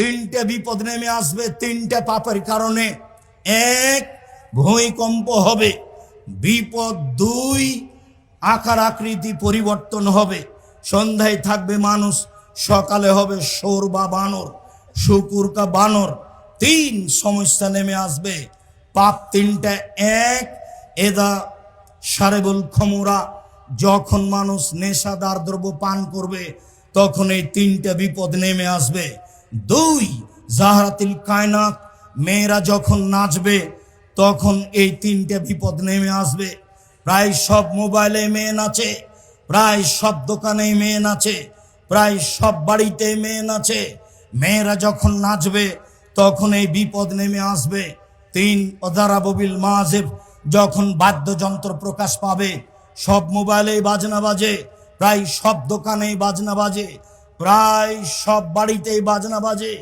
তিনটে বিপদ নেমে আসবে তিনটে পাপের কারণে। এক, ভূমিকম্প হবে। বিপদ দুই, আকার আকৃতি পরিবর্তন হবে। সন্ধ্যায় থাকবে মানুষ, সকালে হবে শোর বা বানর, শুকুর কা বানর। তিন সমস্যা নেমে আসবে। পাপ তিনটা। এক, এদা সারেবুল খমুরা, যখন মানুষ নেশাদার দ্রব্য পান করবে তখন এই তিনটা বিপদ নেমে আসবে। দুই, জাহরাতিল কায়নাত, মেয়েরা যখন নাচবে তখন এই তিনটে বিপদ নেমে আসবে। প্রায় সব মোবাইলে মেয়ে নাচে, প্রায় সব দোকানে মেয়ে নাচে, প্রায় সব বাড়িতে মেয়ে নাচে। মেয়েরা যখন নাচবে তখন এই বিপদ নেমে আসবে। তিন, অদারাবিল মাজেব, যখন বাদ্যযন্ত্র প্রকাশ পাবে, সব মোবাইলে বাজনা বাজে, প্রায় সব দোকানেই বাজনা বাজে, প্রায় সব বাড়িতেই বাজনা বাজে।